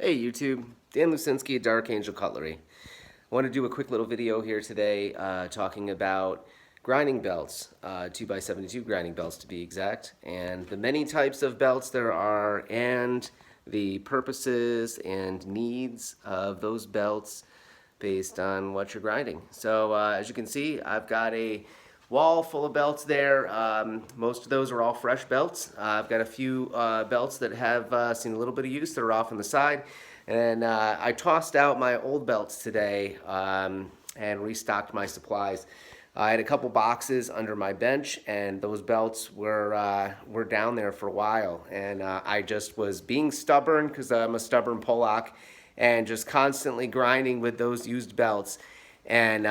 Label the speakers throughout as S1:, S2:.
S1: Hey YouTube, Dan Lucinski, Dark Angel Cutlery. I want to do a quick little video here today talking about grinding belts, 2x72 grinding belts to be exact, and the many types of belts there are and the purposes and needs of those belts based on what you're grinding. So as you can see, I've got a wall full of belts there. Most of those are all fresh belts. I've got a few belts that have seen a little bit of use that are off on the side. And I tossed out my old belts today and restocked my supplies. I had a couple boxes under my bench, and those belts were down there for a while. And I just was being stubborn because I'm a stubborn Polak, and just constantly grinding with those used belts. And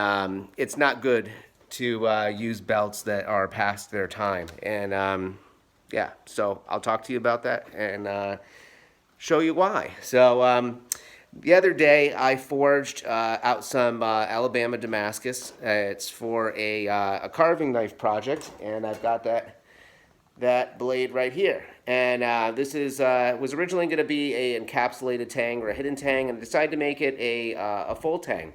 S1: it's not good to use belts that are past their time. And yeah, so I'll talk to you about that and show you why. So the other day I forged out some Alabama Damascus. It's for a carving knife project, and I've got that blade right here. And this is was originally going to be a encapsulated tang or a hidden tang, and I decided to make it a full tang.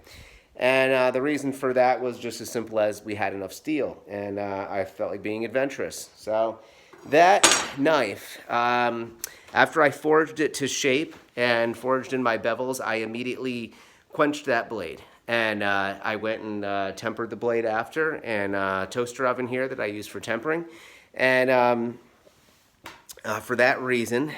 S1: And the reason for that was just as simple as we had enough steel, and I felt like being adventurous. So that knife, after I forged it to shape and forged in my bevels, I immediately quenched that blade. And I went and tempered the blade after, and toaster oven here that I use for tempering. And for that reason,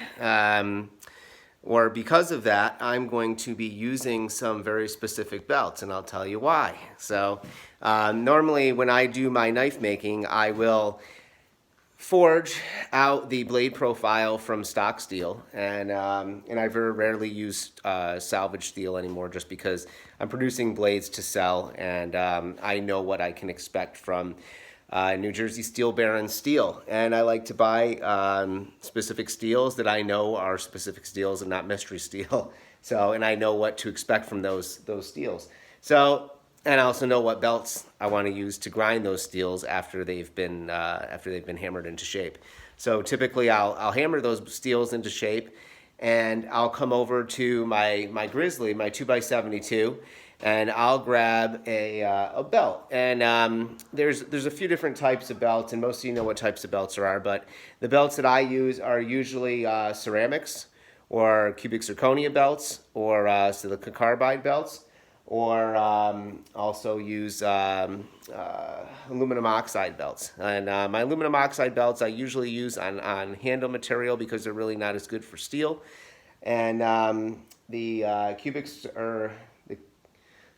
S1: or because of that, I'm going to be using some very specific belts, and I'll tell you why. So normally when I do my knife making, I will forge out the blade profile from stock steel, and I very rarely use salvage steel anymore, just because I'm producing blades to sell, and I know what I can expect from New Jersey Steel Baron steel, and I like to buy specific steels that I know are specific steels and not mystery steel. So, and I know what to expect from those steels. So, and I also know what belts I want to use to grind those steels after they've been hammered into shape. So typically, I'll hammer those steels into shape, and I'll come over to my Grizzly, my 2x72. And I'll grab a belt. And there's a few different types of belts, and most of you know what types of belts there are, but the belts that I use are usually ceramics, or cubic zirconia belts, or silicon carbide belts, or also use aluminum oxide belts. And my aluminum oxide belts I usually use on handle material because they're really not as good for steel. And the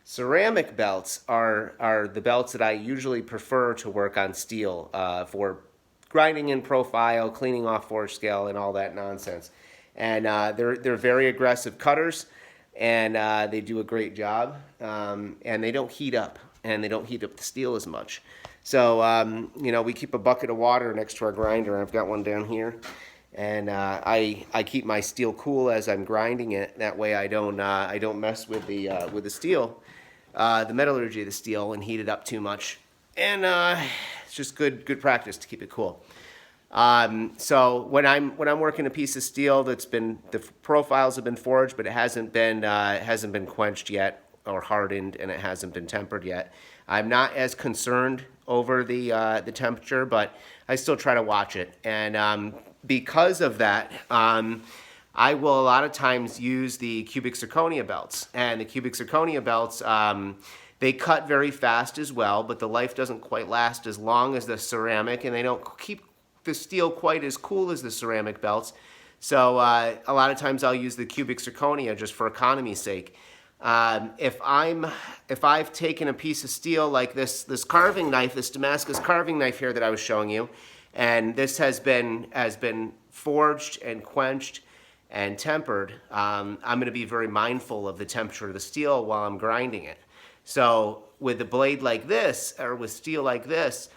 S1: ceramic belts are the belts that I usually prefer to work on steel for grinding in profile, cleaning off forge scale, and all that nonsense. And they're very aggressive cutters, and they do a great job. And they don't heat up, and they don't heat up the steel as much. So you know, we keep a bucket of water next to our grinder. I've got one down here. And I keep my steel cool as I'm grinding it. That way I don't mess with the steel, the metallurgy of the steel, and heat it up too much. And it's just good practice to keep it cool. So when I'm working a piece of steel the profiles have been forged, but it hasn't been quenched yet or hardened, and it hasn't been tempered yet, I'm not as concerned over the temperature, but I still try to watch it. And because of that, I will a lot of times use the cubic zirconia belts. And the cubic zirconia belts, they cut very fast as well, but the life doesn't quite last as long as the ceramic, and they don't keep the steel quite as cool as the ceramic belts. So a lot of times I'll use the cubic zirconia just for economy's sake. If I've taken a piece of steel like this carving knife, this Damascus carving knife here that I was showing you, and this has been forged and quenched and tempered, I'm going to be very mindful of the temperature of the steel while I'm grinding it. So with a blade like this, or with steel like this,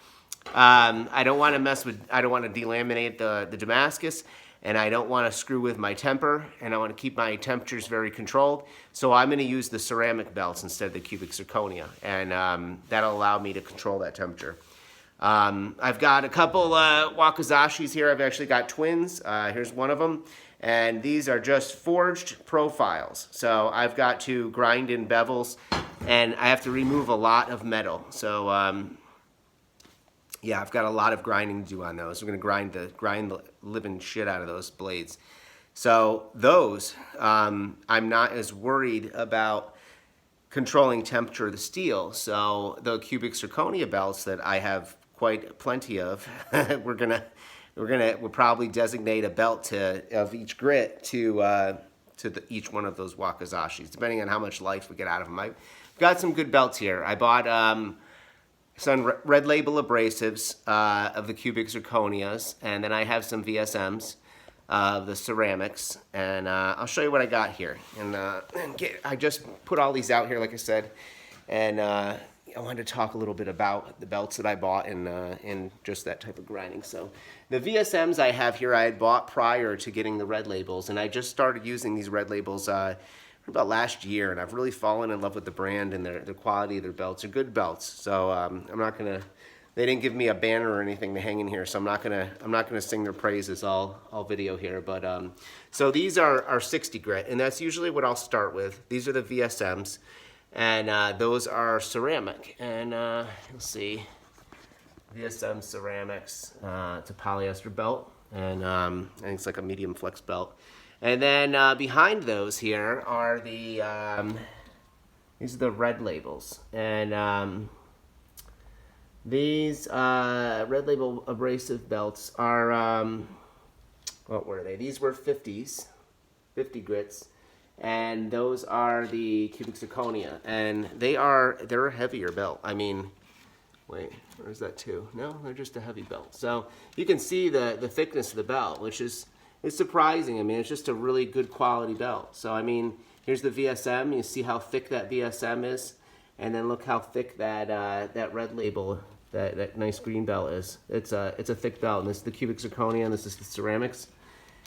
S1: I don't want to delaminate the Damascus, and I don't want to screw with my temper, and I want to keep my temperatures very controlled. So I'm going to use the ceramic belts instead of the cubic zirconia, and that'll allow me to control that temperature. I've got a couple Wakazashis here. I've actually got twins. Here's one of them. And these are just forged profiles. So I've got to grind in bevels, and I have to remove a lot of metal. So yeah, I've got a lot of grinding to do on those. We're going to grind the living shit out of those blades. So those, I'm not as worried about controlling temperature of the steel. So the cubic zirconia belts that I have quite plenty of, we'll probably designate a belt of each grit to each one of those Wakazashis, depending on how much life we get out of them. I've got some good belts here. I bought some red label abrasives of the cubic zirconias, and then I have some VSMs of the ceramics, and I'll show you what I got here. And I just put all these out here, like I said, and I wanted to talk a little bit about the belts that I bought in just that type of grinding. So the VSMs I have here I had bought prior to getting the red labels, and I just started using these red labels about last year, and I've really fallen in love with the brand and the quality of their belts. They're good belts, so I'm not gonna. They didn't give me a banner or anything to hang in here, so I'm not gonna sing their praises all video here. But so these are 60 grit, and that's usually what I'll start with. These are the VSMs, and those are ceramic. And you'll see VSM ceramics. It's a polyester belt, and I think it's like a medium flex belt. And then behind those here are the these are the red labels, and these red label abrasive belts are, what were they? These were 50 grits, and those are the cubic zirconia, and they're a heavier belt. I mean, wait, where's that too? No, they're just a heavy belt. So you can see the thickness of the belt, which is surprising. I mean, it's just a really good quality belt. So I mean, here's the VSM. You see how thick that VSM is, and then look how thick that red label, that nice green belt is. It's a thick belt, and this is the cubic zirconia, and this is the ceramics.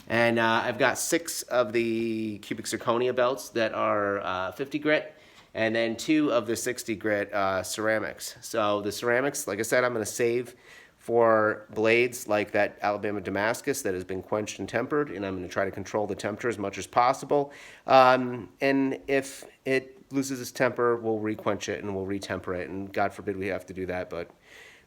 S1: And I've got 6 of the cubic zirconia belts that are 50 grit, and then 2 of the 60 grit ceramics. So the ceramics, like I said, I'm going to save for blades like that Alabama Damascus that has been quenched and tempered, and I'm going to try to control the temperature as much as possible. And if it loses its temper, we'll requench it and we'll retemper it, and God forbid we have to do that, but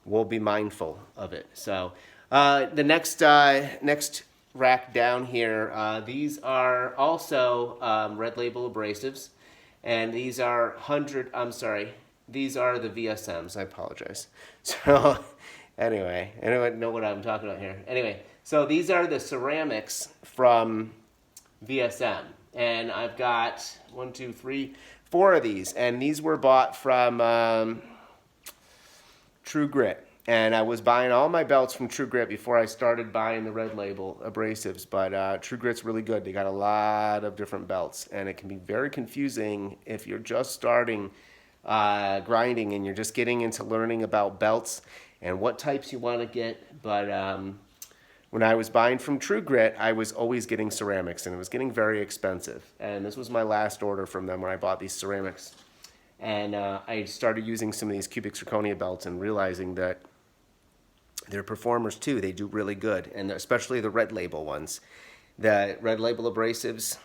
S1: we'll be mindful of it. So the next rack down here, these are also red label abrasives, and these are these are the VSMs. I apologize. So anyway, I don't know what I'm talking about here. Anyway, so these are the ceramics from VSM, and I've got 1, 2, 3, 4 of these, and these were bought from True Grit. And I was buying all my belts from True Grit before I started buying the red label abrasives, but True Grit's really good. They got a lot of different belts, and it can be very confusing if you're just starting grinding and you're just getting into learning about belts and what types you want to get. But when I was buying from True Grit, I was always getting ceramics, and it was getting very expensive. And this was my last order from them where I bought these ceramics. And I started using some of these cubic zirconia belts and realizing that they're performers too. They do really good, and especially the red label ones. The red label abrasives,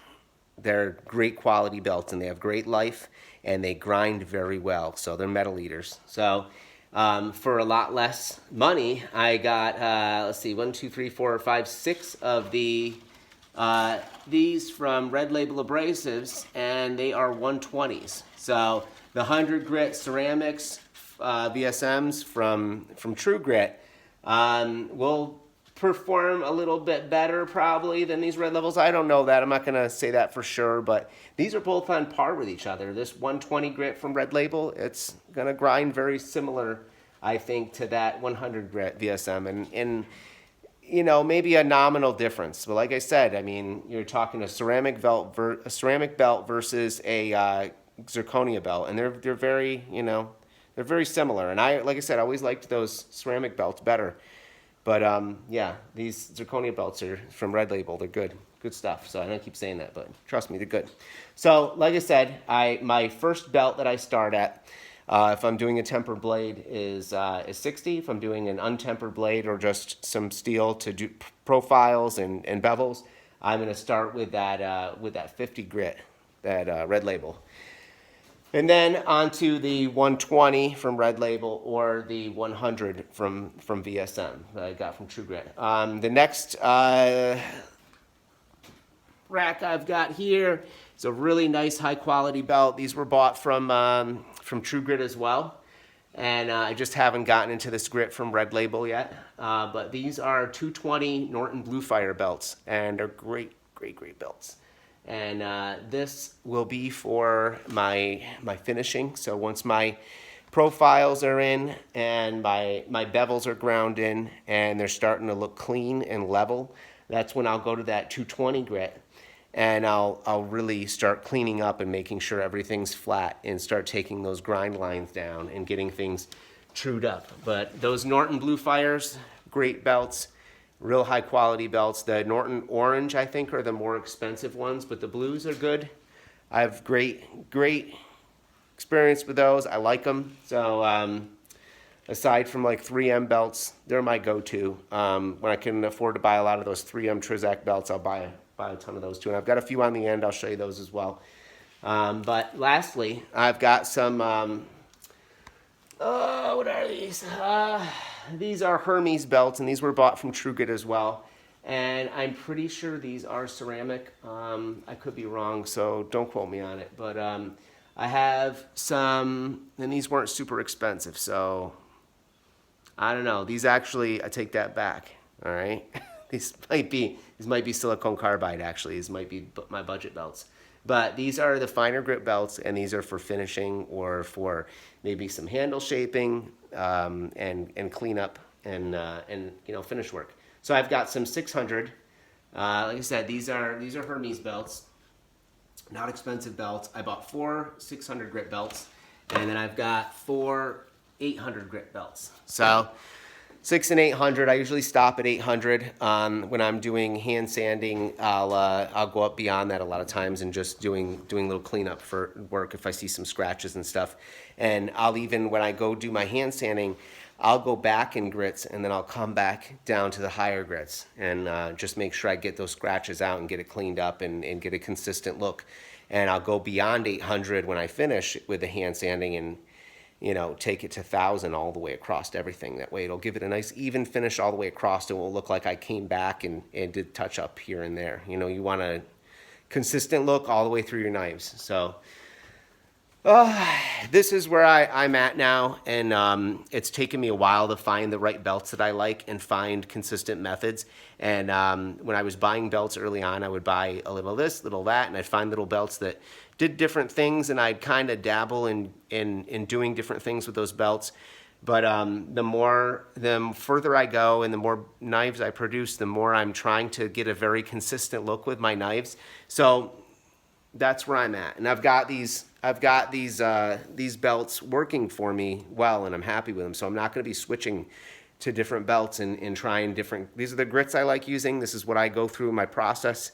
S1: they're great quality belts, and they have great life, and they grind very well. So they're metal eaters. So for a lot less money, I got, let's see, 1, 2, 3, 4, 5, 6 of the these from red label abrasives, and they are 120s. So the 100 grit ceramics VSMs from True Grit will perform a little bit better probably than these red levels. I don't know that. I'm not going to say that for sure, but these are both on par with each other. This 120 grit from Red Label, it's going to grind very similar, I think, to that 100 grit VSM, and you know, maybe a nominal difference. But like I said, I mean, you're talking a ceramic belt versus a zirconia belt, and they're very, you know, they're very similar. And I, like I said, I always liked those ceramic belts better. But yeah, these zirconia belts are from Red Label. They're good stuff. So I don't keep saying that, but trust me, they're good. So like I said, my first belt that I start at, If I'm doing a tempered blade is 60. If I'm doing an untempered blade or just some steel to do profiles and bevels, I'm going to start with that 50 grit, that Red Label. And then onto the 120 from Red Label or the 100 from VSM that I got from True Grit. The next rack I've got here is a really nice high quality belt. These were bought from True Grit as well. And I just haven't gotten into this grit from Red Label yet. But these are 220 Norton Blue Fire belts, and they're great, great, great belts. And this will be for my finishing. So once my profiles are in and my bevels are ground in and they're starting to look clean and level, that's when I'll go to that 220 grit. And I'll really start cleaning up and making sure everything's flat and start taking those grind lines down and getting things trued up. But those Norton Blue Fires, great belts, real high quality belts. The Norton Orange, I think, are the more expensive ones, but the blues are good. I have great experience with those. I like them. So aside from like 3M belts, they're my go-to. When I can afford to buy a lot of those 3M Trisac belts, I'll buy a ton of those too. And I've got a few on the end. I'll show you those as well. But lastly, I've got some, what are these? These are Hermes belts, and these were bought from True Grit as well. And I'm pretty sure these are ceramic. I could be wrong, so don't quote me on it. But I have some, and these weren't super expensive, so I don't know. These actually, I take that back, all right? These might be silicone carbide, actually. These might be my budget belts. But these are the finer grit belts, and these are for finishing or for maybe some handle shaping and cleanup and finish work. So I've got some 600. Like I said, these are Hermes belts, not expensive belts. I bought 4 600 grit belts, and then I've got 4 800 grit belts. So 6 and 800. I usually stop at 800. When I'm doing hand sanding, I'll go up beyond that a lot of times and just doing a little cleanup for work if I see some scratches and stuff. And I'll even, when I go do my hand sanding, I'll go back in grits and then I'll come back down to the higher grits and just make sure I get those scratches out and get it cleaned up and get a consistent look. And I'll go beyond 800 when I finish with the hand sanding and take it to 1,000 all the way across everything. That way it'll give it a nice even finish all the way across. It will look like I came back and did touch up here and there. You want a consistent look all the way through your knives. So this is where I'm at now, and it's taken me a while to find the right belts that I like and find consistent methods. And when I was buying belts early on, I would buy a little this, little that, and I'd find little belts that did different things, and I'd kind of dabble in doing different things with those belts. But the further I go and the more knives I produce, the more I'm trying to get a very consistent look with my knives. So that's where I'm at, and I've got these belts working for me well, and I'm happy with them. So I'm not going to be switching to different belts and trying different. These are the grits I like using. This is what I go through in my process.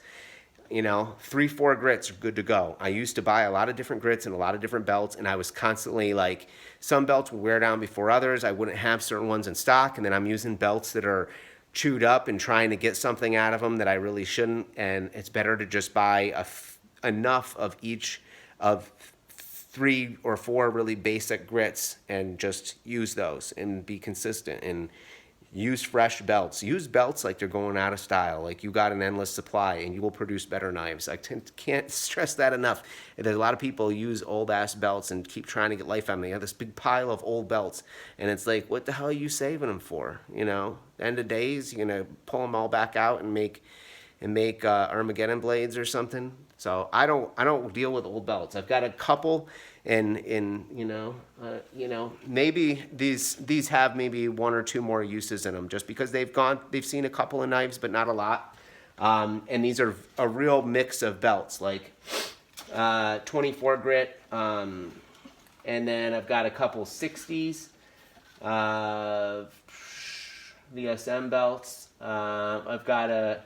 S1: 3-4 grits are good to go. I used to buy a lot of different grits and a lot of different belts, and I was constantly like, some belts would wear down before others. I wouldn't have certain ones in stock, and then I'm using belts that are chewed up and trying to get something out of them that I really shouldn't. And it's better to just buy enough of each of 3 or 4 really basic grits and just use those and be consistent and use fresh belts. Use belts like they're going out of style, like you got an endless supply, and you will produce better knives. I can't stress that enough. There's a lot of people who use old-ass belts and keep trying to get life out of them. They have this big pile of old belts, and it's like, what the hell are you saving them for? End of days, you're going to pull them all back out and make Armageddon blades or something. So I don't deal with old belts. I've got a couple, and maybe these have maybe 1 or 2 more uses in them, just because they've seen a couple of knives, but not a lot. And these are a real mix of belts, like 24 grit, and then I've got a couple 60s, VSM belts. I've got a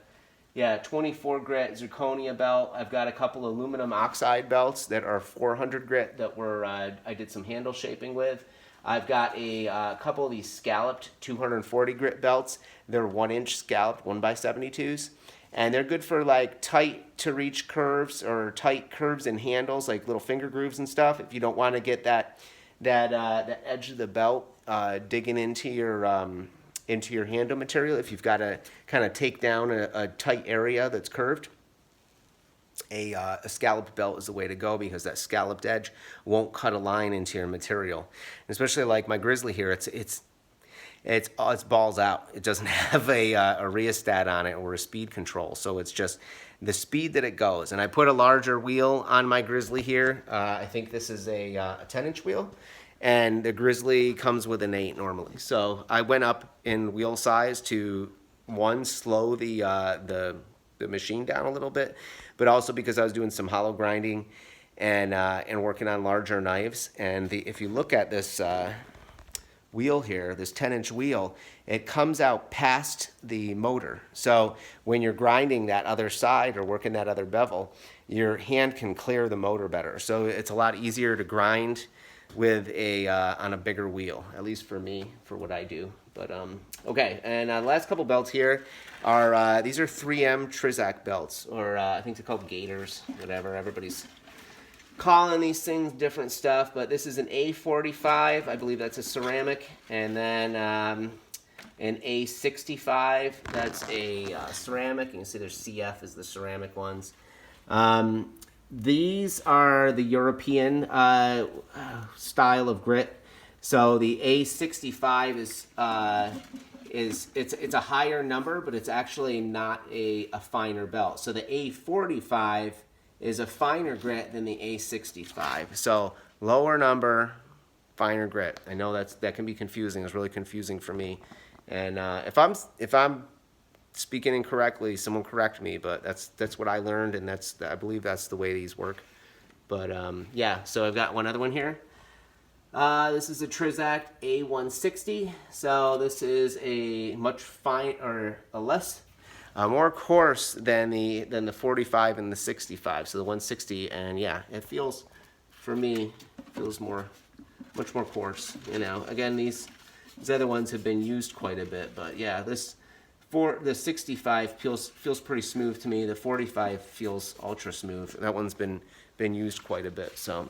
S1: Yeah, 24 grit zirconia belt. I've got a couple aluminum oxide belts that are 400 grit that were I did some handle shaping with. I've got a couple of these scalloped 240 grit belts. They're 1-inch scalloped 1x72s, and they're good for like tight to reach curves or tight curves and handles, like little finger grooves and stuff. If you don't want to get that edge of the belt digging into your handle material, if you've got to kind of take down a tight area that's curved, a scalloped belt is the way to go, because that scalloped edge won't cut a line into your material. And especially like my Grizzly here, it's balls out. It doesn't have a rheostat on it or a speed control, so it's just the speed that it goes. And I put a larger wheel on my Grizzly here. I think this is a 10-inch wheel, and the Grizzly comes with an 8 normally. So I went up in wheel size to, one, slow the machine down a little bit, but also because I was doing some hollow grinding and working on larger knives. And if you look at this wheel here, this 10-inch wheel, it comes out past the motor. So when you're grinding that other side or working that other bevel, your hand can clear the motor better. So it's a lot easier to grind with on a bigger wheel, at least for me, for what I do. But okay, and the last couple belts here are these are 3M trisac belts, or I think they're called Gators, whatever. Everybody's calling these things different stuff, but this is an A45, I believe that's a ceramic, and then an A65, that's a ceramic. You can see there's CF is the ceramic ones. These are the European style of grit. So the A65 it's a higher number, but it's actually not a finer belt. So the A45 is a finer grit than the A65. So lower number, finer grit. I know that can be confusing. It's really confusing for me. And if I'm speaking incorrectly, someone correct me. But that's what I learned, and I believe that's the way these work. But yeah. So I've got one other one here. This is a Trisac A160. So this is a much more coarse than the 45 and the 65. So the 160, and yeah, it feels, for me, much more coarse. You know, again, these other ones have been used quite a bit, but yeah, the 65 feels pretty smooth to me. The 45 feels ultra smooth. That one's been used quite a bit. So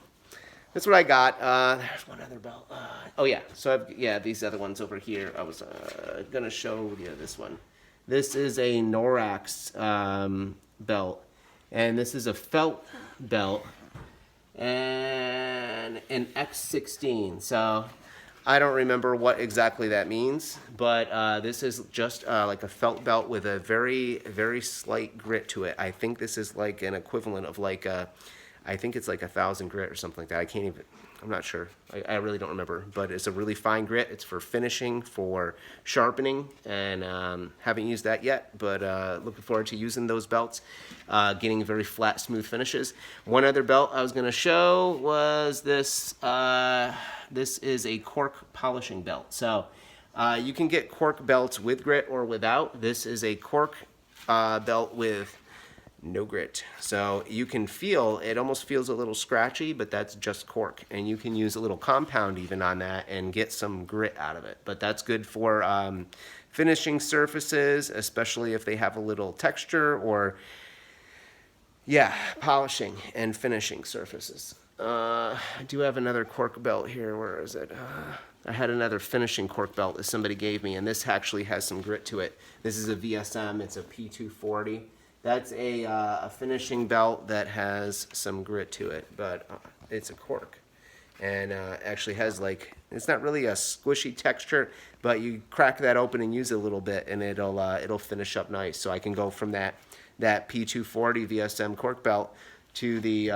S1: that's what I got. There's one other belt. Oh yeah, so these other ones over here. I was gonna show you this one. This is a Norax belt, and this is a felt belt and an X16. So I don't remember what exactly that means, but this is just like a felt belt with a very, very slight grit to it. I think this is like an equivalent of like I think it's like 1,000 grit or something like that. I'm not sure. I really don't remember, but it's a really fine grit. It's for finishing, for sharpening, and haven't used that yet, but looking forward to using those belts, getting very flat, smooth finishes. One other belt I was going to show was this. This is a cork polishing belt. So you can get cork belts with grit or without. This is a cork belt with no grit. So you can feel, it almost feels a little scratchy, but that's just cork. And you can use a little compound even on that and get some grit out of it. But that's good for finishing surfaces, especially if they have a little texture, or yeah, polishing and finishing surfaces. I do have another cork belt here. Where is it? I had another finishing cork belt that somebody gave me, and this actually has some grit to it. This is a VSM. It's a P240. That's a finishing belt that has some grit to it, but it's a cork, and actually has like, it's not really a squishy texture, but you crack that open and use it a little bit, and it'll finish up nice. So I can go from that P240 VSM cork belt to the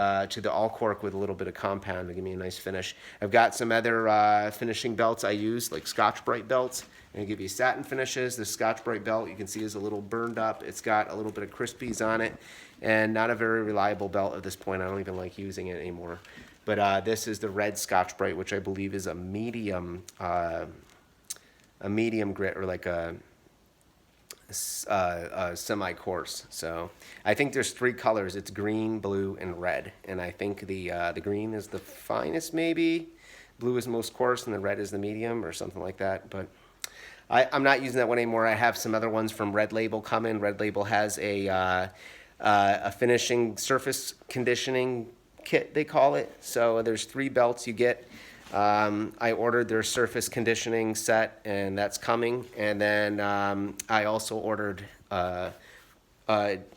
S1: all cork with a little bit of compound to give me a nice finish. I've got some other finishing belts I use, like Scotch-Brite belts. And give you satin finishes. The Scotch-Brite belt, you can see, is a little burned up. It's got a little bit of crispies on it, and not a very reliable belt at this point. I don't even like using it anymore. But this is the red Scotch-Brite, which I believe is a medium grit, or like a semi-coarse. So I think there's three colors. It's green, blue, and red. And I think the green is the finest, maybe. Blue is most coarse, and the red is the medium, or something like that. But I'm not using that one anymore. I have some other ones from Red Label coming. Red Label has a finishing surface conditioning kit, they call it. So there's 3 belts you get. I ordered their surface conditioning set, and that's coming. And then I also ordered a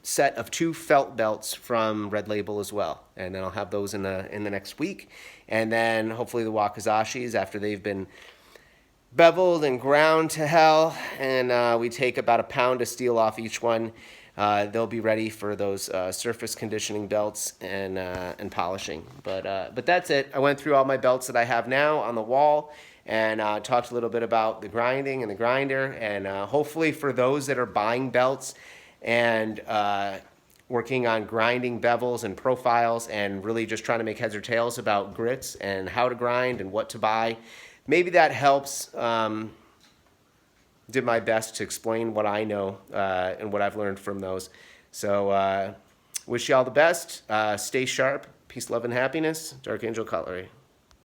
S1: set of 2 felt belts from Red Label as well, and then I'll have those in the next week. And then hopefully the Wakizashis, after they've been beveled and ground to hell, and we take about a pound of steel off each one. They'll be ready for those surface conditioning belts and polishing. But that's it. I went through all my belts that I have now on the wall, and talked a little bit about the grinding and the grinder. And hopefully for those that are buying belts and working on grinding bevels and profiles, and really just trying to make heads or tails about grits and how to grind and what to buy, maybe that helps. Did my best to explain what I know and what I've learned from those. So wish you all the best. Stay sharp. Peace, love, and happiness. Dark Angel Cutlery.